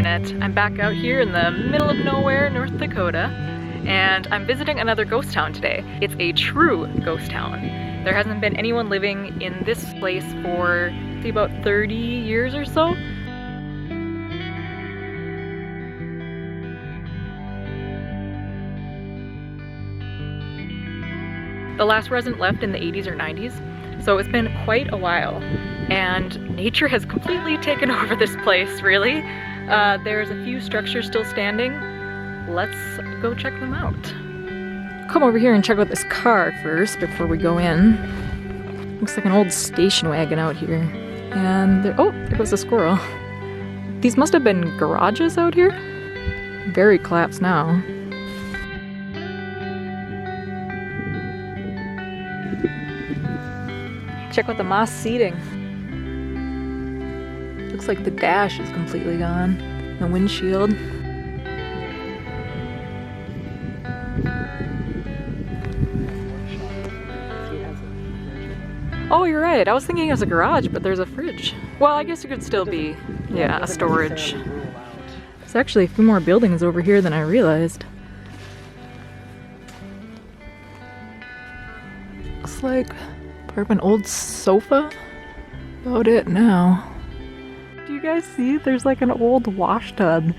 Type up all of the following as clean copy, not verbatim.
internet. I'm back out here in the middle of nowhere, North Dakota, and I'm visiting another ghost town today. It's a true ghost town. There hasn't been anyone living in this place for about 30 years or so. The last resident left in the 80s or 90s, so it's been quite a while. And nature has completely taken over this place, really. There's a few structures still standing. Let's go check them out. Come over here and check out this car first before we go in. Looks like an old station wagon out here. And oh, there goes a squirrel. These must have been garages out here. Very collapsed now. Check out the moss seating. Looks like the dash is completely gone. The windshield. Oh, you're right. I was thinking it was a garage, but there's a fridge. Well, I guess it could still be, yeah, a storage. There's actually a few more buildings over here than I realized. Looks like part of an old sofa. About it now. Do you guys see? There's like an old wash tub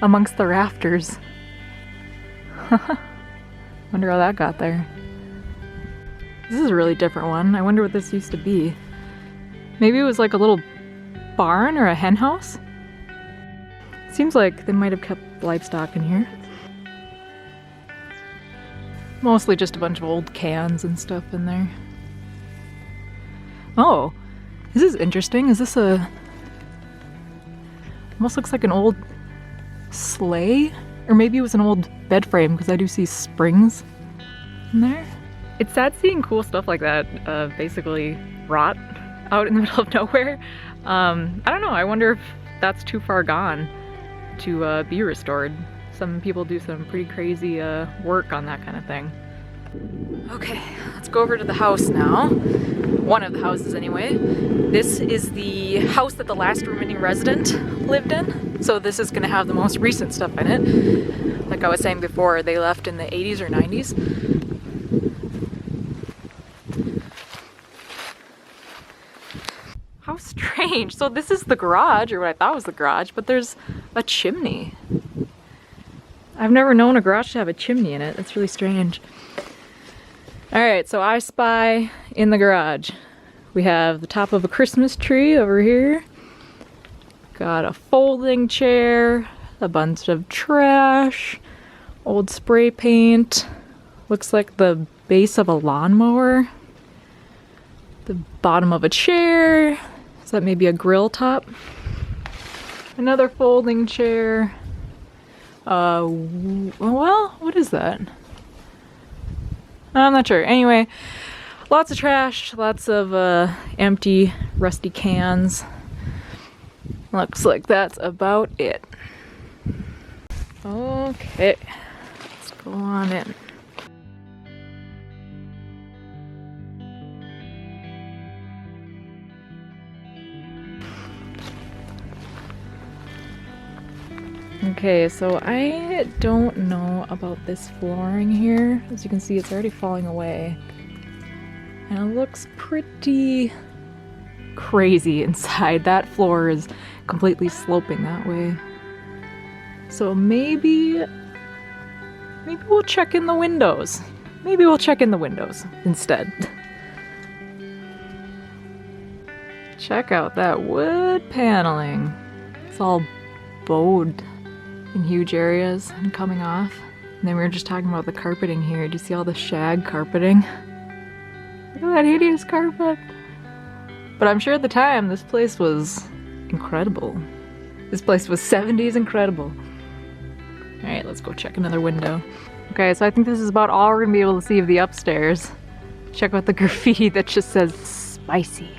amongst the rafters. Wonder how that got there. This is a really different one. I wonder what this used to be. Maybe it was like a little barn or a hen house? Seems like they might have kept livestock in here. Mostly just a bunch of old cans and stuff in there. Oh, this is interesting. Is this a... Almost looks like an old sleigh? Or maybe it was an old bed frame, because I do see springs in there. It's sad seeing cool stuff like that basically rot out in the middle of nowhere. I don't know, I wonder if that's too far gone to be restored. Some people do some pretty crazy work on that kind of thing. Okay, let's go over to the house now. One of the houses anyway. This is the house that the last remaining resident lived in. So this is gonna have the most recent stuff in it. Like I was saying before, they left in the 80s or 90s. How strange. So this is the garage, or what I thought was the garage, but there's a chimney. I've never known a garage to have a chimney in it. It's really strange. Alright, so I spy in the garage. We have the top of a Christmas tree over here. Got a folding chair, a bunch of trash, old spray paint. Looks like the base of a lawnmower. The bottom of a chair. Is that maybe a grill top? Another folding chair. Well, what is that? I'm not sure. Anyway, lots of trash, lots of empty, rusty cans. Looks like that's about it. Okay, let's go on in. Okay, so I don't know about this flooring here. As you can see, it's already falling away. And it looks pretty crazy inside. That floor is completely sloping that way. So maybe we'll check in the windows. Maybe we'll check in the windows instead. Check out that wood paneling. It's all bowed in huge areas and coming off. And then we were just talking about the carpeting here. Do you see all the shag carpeting? Look at that hideous carpet. But I'm sure at the time this place was incredible. This place was 70s incredible. Alright, let's go check another window. Okay, so I think this is about all we're gonna be able to see of the upstairs. Check out the graffiti that just says spicy.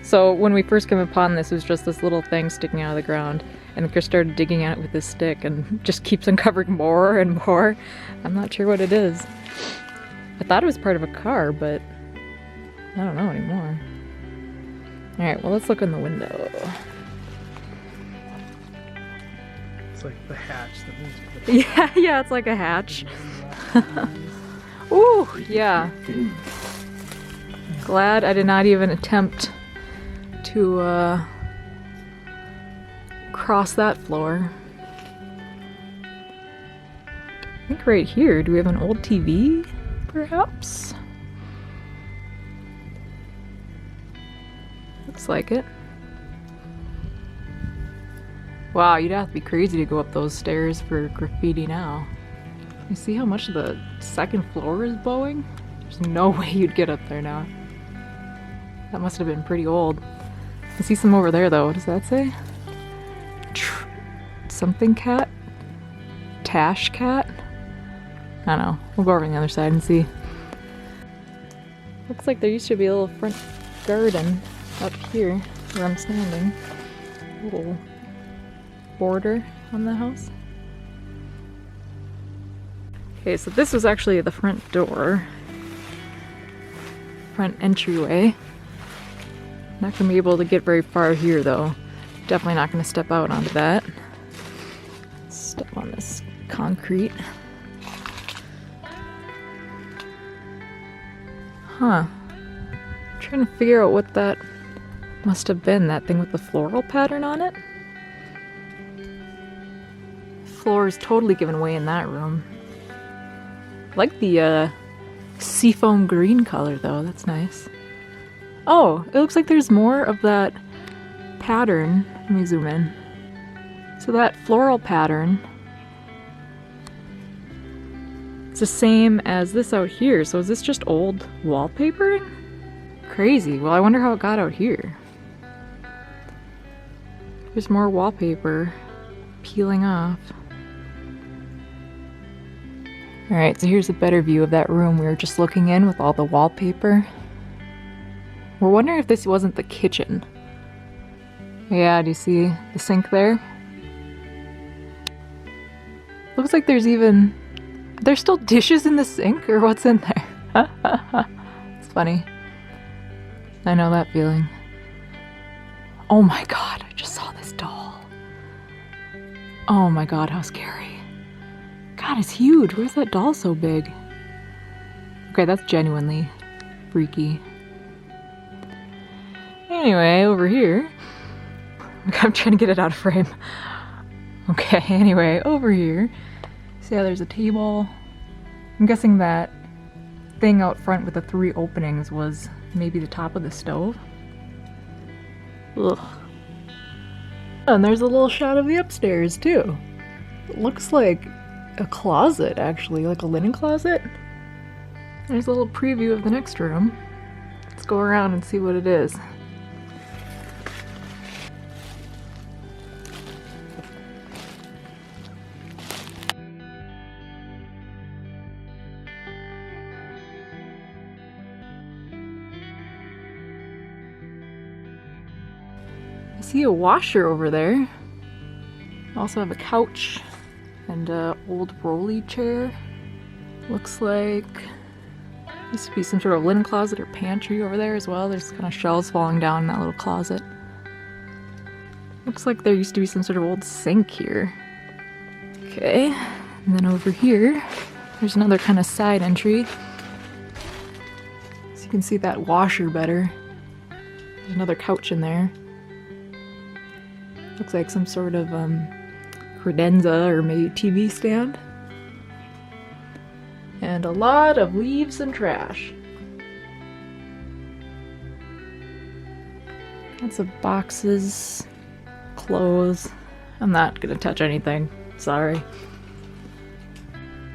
So when we first came upon this, it was just this little thing sticking out of the ground. And then Chris started digging at it with his stick and just keeps uncovering more and more. I'm not sure what it is. I thought it was part of a car, but I don't know anymore. Alright, well let's look in the window. It's like the hatch that moves with the Yeah, yeah, it's like a hatch. Ooh, yeah. Glad I did not even attempt to cross that floor. I think right here, do we have an old TV, perhaps? Looks like it. Wow, you'd have to be crazy to go up those stairs for graffiti now. You see how much the second floor is bowing? There's no way you'd get up there now. That must have been pretty old. I see some over there though. What does that say? Something cat? Tash cat? I don't know. We'll go over on the other side and see. Looks like there used to be a little front garden up here where I'm standing. A little border on the house. Okay, so this was actually the front door. Front entryway. Not gonna be able to get very far here though. Definitely not gonna step out onto that. Step on this concrete. Huh. I'm trying to figure out what that must have been, that thing with the floral pattern on it. Floor is totally given way in that room. I like the seafoam green color though, that's nice. Oh, it looks like there's more of that pattern. Let me zoom in. So that floral pattern, it's the same as this out here. So is this just old wallpapering? Crazy. Well, I wonder how it got out here. There's more wallpaper peeling off. Alright, so here's a better view of that room we were just looking in with all the wallpaper. We're wondering if this wasn't the kitchen. Yeah, do you see the sink there? Looks like there's still dishes in the sink, or what's in there? It's funny. I know that feeling. Oh my god, I just saw this doll. Oh my god, how scary. God, it's huge. Where's that doll so big? Okay, that's genuinely freaky. Anyway, over here. I'm trying to get it out of frame. Okay, anyway, over here. See how there's a table? I'm guessing that thing out front with the 3 openings was maybe the top of the stove. Ugh. And there's a little shot of the upstairs too. It looks like a closet, actually, like a linen closet. There's a little preview of the next room. Let's go around and see what it is. I see a washer over there. I also have a couch and an old rolly chair. Looks like used to be some sort of linen closet or pantry over there as well. There's kind of shelves falling down in that little closet. Looks like there used to be some sort of old sink here. Okay, and then over here, there's another kind of side entry. So you can see that washer better. There's another couch in there. Looks like some sort of credenza or maybe TV stand. And a lot of leaves and trash. Lots of boxes, clothes. I'm not gonna touch anything, sorry.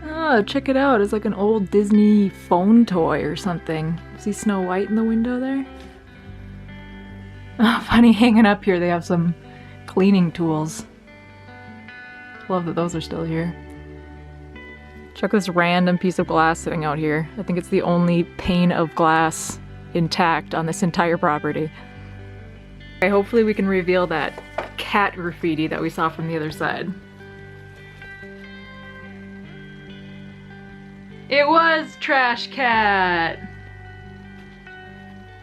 Oh, check it out, it's like an old Disney phone toy or something. See Snow White in the window there? Oh, funny, hanging up here they have some cleaning tools. Love that those are still here. Check this random piece of glass sitting out here. I think it's the only pane of glass intact on this entire property. Okay, hopefully we can reveal that cat graffiti that we saw from the other side. It was Trash Cat!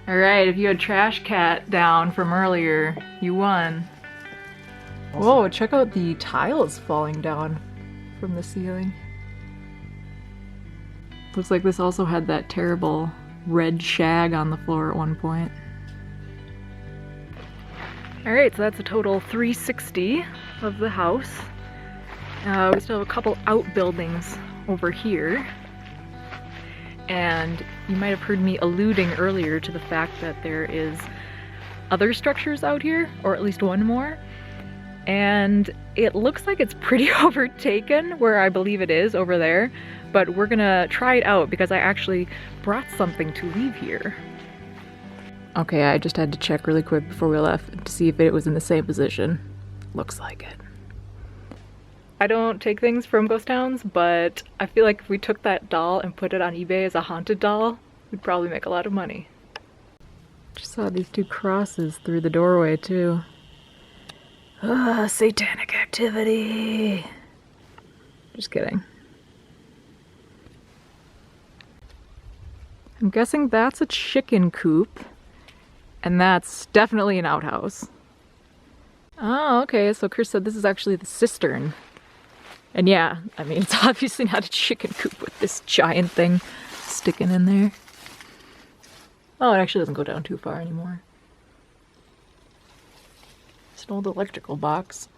Alright, if you had Trash Cat down from earlier, you won. Whoa, check out the tiles falling down from the ceiling. Looks like this also had that terrible red shag on the floor at one point. Alright, so that's a total 360 of the house. We still have a couple outbuildings over here. And you might have heard me alluding earlier to the fact that there is other structures out here, or at least one more. And it looks like it's pretty overtaken where I believe it is over there, but we're gonna try it out because I actually brought something to leave here. Okay, I just had to check really quick before we left to see if it was in the same position. Looks like it. I don't take things from ghost towns, but I feel like if we took that doll and put it on eBay as a haunted doll, we'd probably make a lot of money. Just saw these two crosses through the doorway too. Ah, satanic activity. Just kidding. I'm guessing that's a chicken coop, and that's definitely an outhouse. Oh, okay, so Chris said this is actually the cistern. And yeah, I mean, it's obviously not a chicken coop with this giant thing sticking in there. Oh, it actually doesn't go down too far anymore. It's an old electrical box.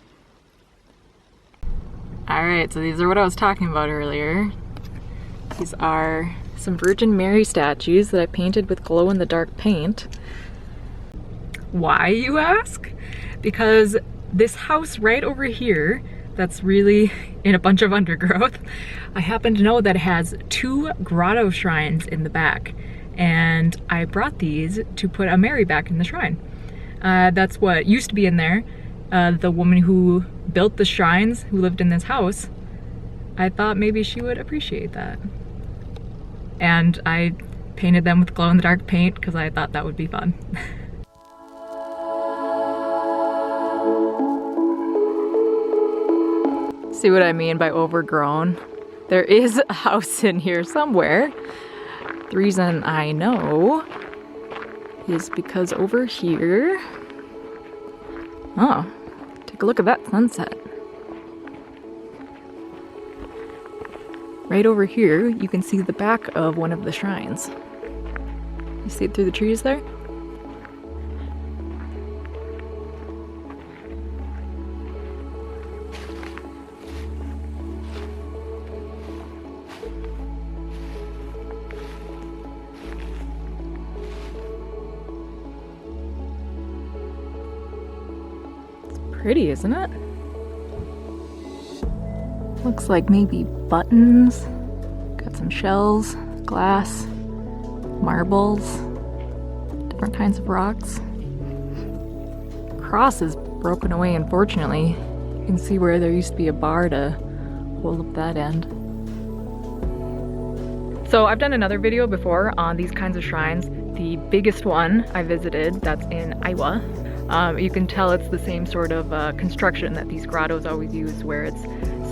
Alright, so these are what I was talking about earlier. These are some Virgin Mary statues that I painted with glow-in-the-dark paint. Why, you ask? Because this house right over here that's really in a bunch of undergrowth, I happen to know that it has 2 grotto shrines in the back, and I brought these to put a Mary back in the shrine. That's what used to be in there. The woman who built the shrines, who lived in this house, I thought maybe she would appreciate that. And I painted them with glow-in-the-dark paint because I thought that would be fun. See what I mean by overgrown? There is a house in here somewhere. The reason I know is because over here... Oh, take a look at that sunset. Right over here, you can see the back of one of the shrines. You see it through the trees there? Pretty, isn't it? Looks like maybe buttons. Got some shells, glass, marbles, different kinds of rocks. Cross is broken away, unfortunately. You can see where there used to be a bar to hold up that end. So I've done another video before on these kinds of shrines. The biggest one I visited, that's in Iowa. You can tell it's the same sort of construction that these grottos always use, where it's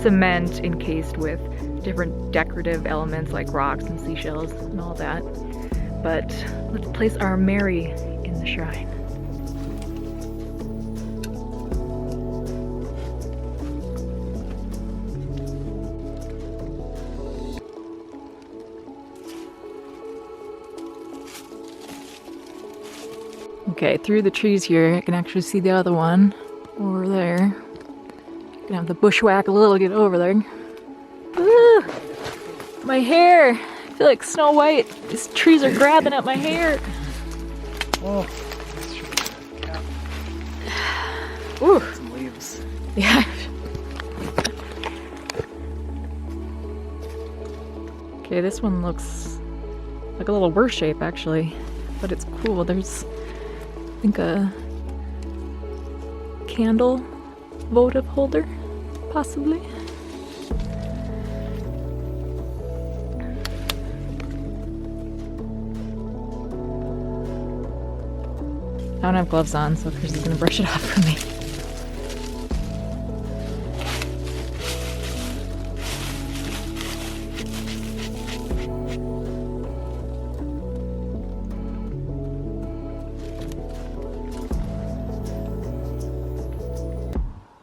cement encased with different decorative elements like rocks and seashells and all that. But let's place our Mary in the shrine. Okay, through the trees here, I can actually see the other one over there. Gonna have to bushwhack a little to get over there. Ooh, my hair! I feel like Snow White. These trees are grabbing at my hair. Oh, that's true. Cap. Ooh. Some leaves. Yeah. Okay, this one looks like a little worse shape actually, but it's cool. There's, I think, a candle votive holder, possibly. I don't have gloves on, so Chris is gonna brush it off for me.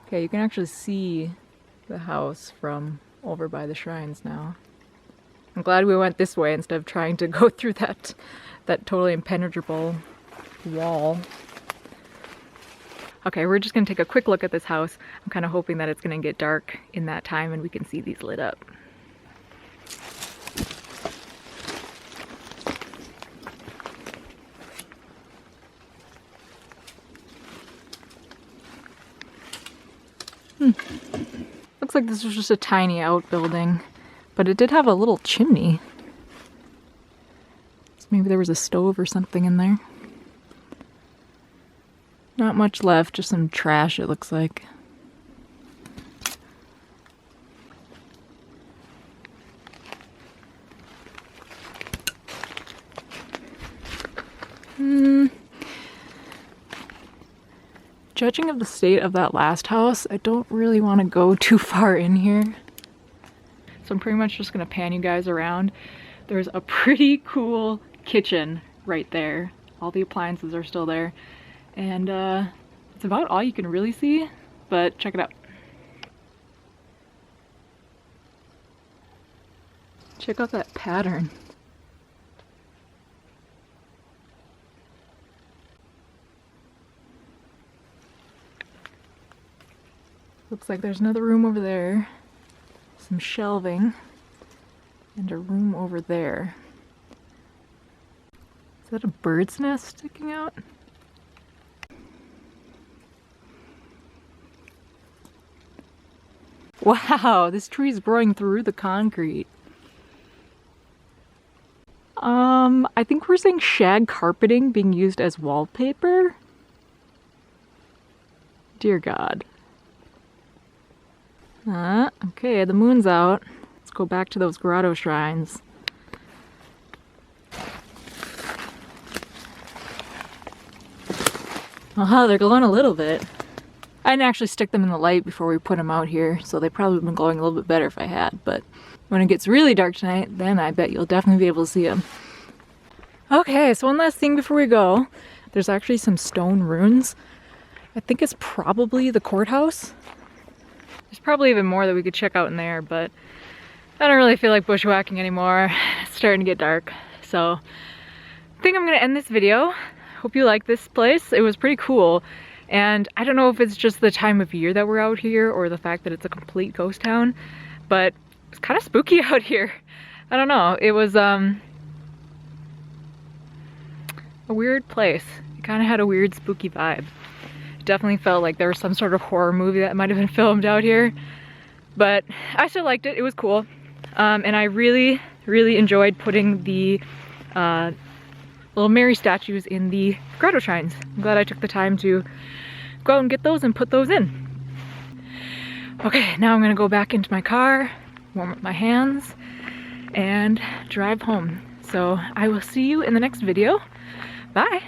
Okay, you can actually see the house from over by the shrines now. I'm glad we went this way instead of trying to go through that totally impenetrable wall. Okay, we're just gonna take a quick look at this house. I'm kind of hoping that it's gonna get dark in that time and we can see these lit up. Looks like this was just a tiny outbuilding, but it did have a little chimney. So maybe there was a stove or something in there. Not much left, just some trash it looks like. Judging of the state of that last house, I don't really want to go too far in here. So I'm pretty much just gonna pan you guys around. There's a pretty cool kitchen right there. All the appliances are still there. And it's about all you can really see, but check it out. Check out that pattern. Looks like there's another room over there, some shelving, and a room over there. Is that a bird's nest sticking out? Wow, this tree is growing through the concrete. I think we're seeing shag carpeting being used as wallpaper. Dear God. Okay, the moon's out. Let's go back to those grotto shrines. Aha, they're glowing a little bit. I didn't actually stick them in the light before we put them out here, so they probably would have been glowing a little bit better if I had, but when it gets really dark tonight, then I bet you'll definitely be able to see them. Okay, so one last thing before we go. There's actually some stone ruins. I think it's probably the courthouse. There's probably even more that we could check out in there, but I don't really feel like bushwhacking anymore. It's starting to get dark, so I think I'm gonna end this video. Hope you like this place. It was pretty cool. And I don't know if it's just the time of year that we're out here or the fact that it's a complete ghost town, but it's kind of spooky out here. I don't know. It was a weird place. It kind of had a weird spooky vibe. It definitely felt like there was some sort of horror movie that might have been filmed out here, but I still liked it. It was cool. And I really, really enjoyed putting the little Mary statues in the grotto shrines. I'm glad I took the time to go out and get those and put those in. Okay, now I'm gonna go back into my car, warm up my hands, and drive home. So I will see you in the next video. Bye.